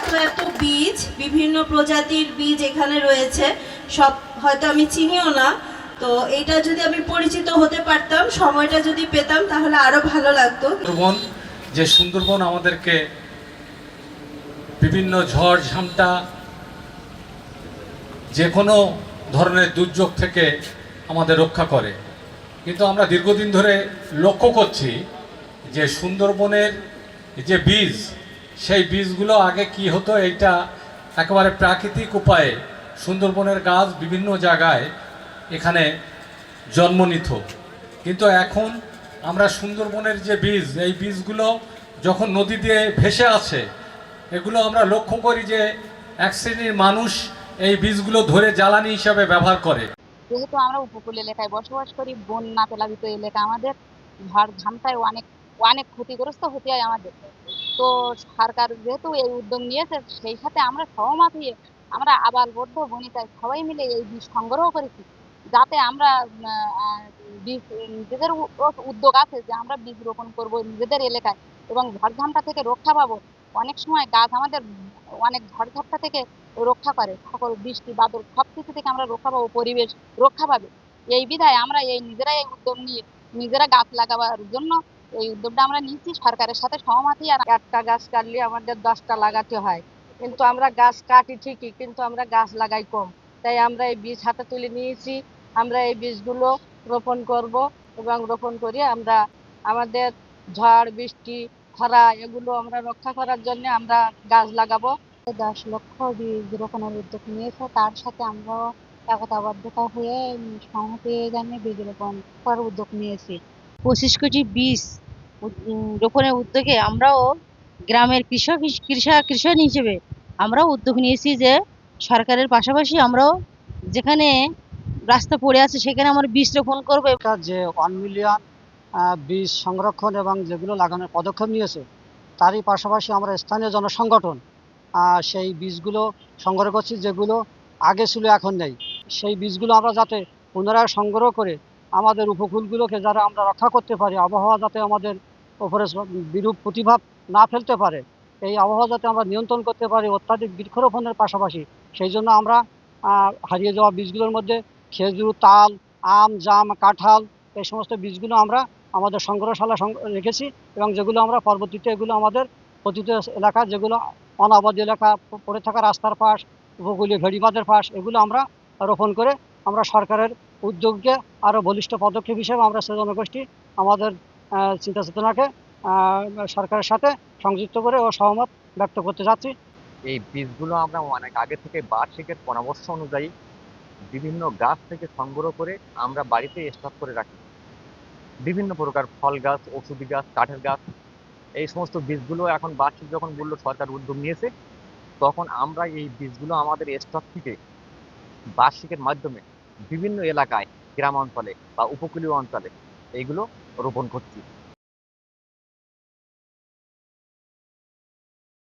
এত এত বীজ, বিভিন্ন প্রজাতির বীজ এখানে রয়েছে, সব হয়তো আমি চিনিও না। তো এটা যদি আমি পরিচিত হতে পারতাম, সময়টা যদি পেতাম, তাহলে আরো ভালো লাগতো। সুন্দরবন, যে সুন্দরবন আমাদেরকে বিভিন্ন ঝড় ঝামটা, যে কোনো ধরনের দুর্যোগ থেকে আমাদের রক্ষা করে। কিন্তু আমরা দীর্ঘদিন ধরে লক্ষ্য করছি যে সুন্দরবনের যে বীজ, সেই বীজগুলো আগে কি হতো, এইটা একেবারে প্রাকৃতিক উপায়ে সুন্দরবনের গাছ বিভিন্ন জায়গায় এখানে জন্ম নিত। কিন্তু এখন আমরা সুন্দরবনের যে বীজ, এই বীজগুলো যখন নদী দিয়ে ভেসে আছে, এগুলো আমরা লক্ষ্য করি যে এক শ্রেণীর মানুষ এই বীজগুলো ধরে জ্বালানি হিসাবে ব্যবহার করে। যেহেতু আমরা উপকূল এলাকায় বসবাস করি, বন্যা প্লাবিত এলাকা আমাদের, ঝড় ঝামটায় অনেক অনেক ক্ষতিগ্রস্ত হতে হয় আমাদের। তো সরকার যেহেতু এই উদ্যোগ নিয়েছে, সেই সাথে আমরা সহমত হয়ে আমরা আবাল বৃদ্ধ বনিতা সবাই মিলে এই বীজ সংগ্রহ করেছি, যাতে আমরা বীজ নিজেদের উদ্যোগ আছে যে আমরা বীজ রোপণ করব নিজেদের এলাকায় এবং ঝড়ঝাপটা থেকে রক্ষা পাবো। অনেক সময় গাছ আমাদের অনেক ঝড়ঝাপটা থেকে রক্ষা করে, সকল বৃষ্টি বাদল সবকিছু থেকে আমরা রক্ষা পাবো, পরিবেশ রক্ষা পাবে। এই বিধায় আমরা এই নিজেরাই এই উদ্যোগ নিয়ে নিজেরা গাছ লাগাবার জন্য এই উদ্যোগটা আমরা নিচ্ছি সরকারের সাথে সহমতই। আর একটা গাছ কাটলে আমাদের 10টা লাগাতে হয়, কিন্তু আমরা গাছ কাটি ঠিকই, কিন্তু আমরা গাছ লাগাই কম। তাই আমরা এই বীজ হাতে তুলে নিয়েছি। আমরা এই বীজগুলো রোপণ করব এবং রোপণ করে আমরা আমাদের ঝড় বৃষ্টি খরা এগুলো আমরা রক্ষা করার জন্য আমরা গাছ লাগাবো। 10 লক্ষ বীজ রোপণের উদ্যোগ নিয়েছে, তার সাথে আমরাও একতাবদ্ধতা হয়ে সংহতি জানিয়ে বীজ রোপণ করার উদ্যোগ নিয়েছি। 25 কোটি বীজ রোপণের উদ্যোগে আমরাও গ্রামের কৃষক হিসেবে আমরাও উদ্যোগ নিয়েছি যে সরকারের পাশাপাশি আমরাও যেখানে রাস্তা পড়ে আছে সেখানে আমরা বীজ রোপণ করবো। যে 1 মিলিয়ন বীজ সংরক্ষণ এবং যেগুলো লাগানোর পদক্ষেপ নিয়েছে, তারই পাশাপাশি আমরা স্থানীয় জনসংগঠন সেই বীজগুলো সংগ্রহ করছি, যেগুলো আগে ছিল এখন নেই। সেই বীজগুলো আমরা যাতে পুনরায় সংগ্রহ করে আমাদের উপকূলগুলোকে যারা আমরা রক্ষা করতে পারি, আবহাওয়া যাতে আমাদের উপরে বিরূপ প্রতিভাব না ফেলতে পারে, এই আবহাওয়া যাতে আমরা নিয়ন্ত্রণ করতে পারি অত্যাধিক বৃক্ষরোপণের পাশাপাশি, সেই জন্য আমরা হারিয়ে যাওয়া বীজগুলোর মধ্যে খেজুর, তাল, আম, জাম, কাঁঠাল এই সমস্ত বীজগুলো আমরা আমাদের সংগ্রহশালা রেখেছি এবং যেগুলো আমরা পরবর্তীতে এগুলো আমাদের প্রতিটি এলাকা, যেগুলো অনাবাদী এলাকা পড়ে থাকা রাস্তার পাশ, উপকূলীয় ভেড়িবাঁধের পাশ, এগুলো আমরা রোপণ করে আমরা সরকারের উদ্যোগকে আরও বলিষ্ঠ পদক্ষেপ হিসেবে আমরা সে জনগোষ্ঠী আমাদের চিন্তা চেতনাকে সরকারের সাথে সংযুক্ত করে ও সহমত ব্যক্ত করতে যাচ্ছি। এই বীজগুলো আমরা অনেক আগে থেকে বার্ষিকের পরামর্শ অনুযায়ী বিভিন্ন গাছ থেকে সংগ্রহ করে আমরা বাড়িতে স্টক করে রাখি। বিভিন্ন প্রকার ফল গাছ, ওষুধি গাছ, কাঠের গাছ, এই সমস্ত বীজগুলো এখন বার্ষিক যখন বললো সরকার উদ্যোগ নিয়েছে, তখন আমরা এই বীজগুলো আমাদের স্টক থেকে বার্ষিকের মাধ্যমে বিভিন্ন এলাকায়, গ্রাম অঞ্চলে বা উপকূলীয় অঞ্চলে এইগুলো রোপণ করছি।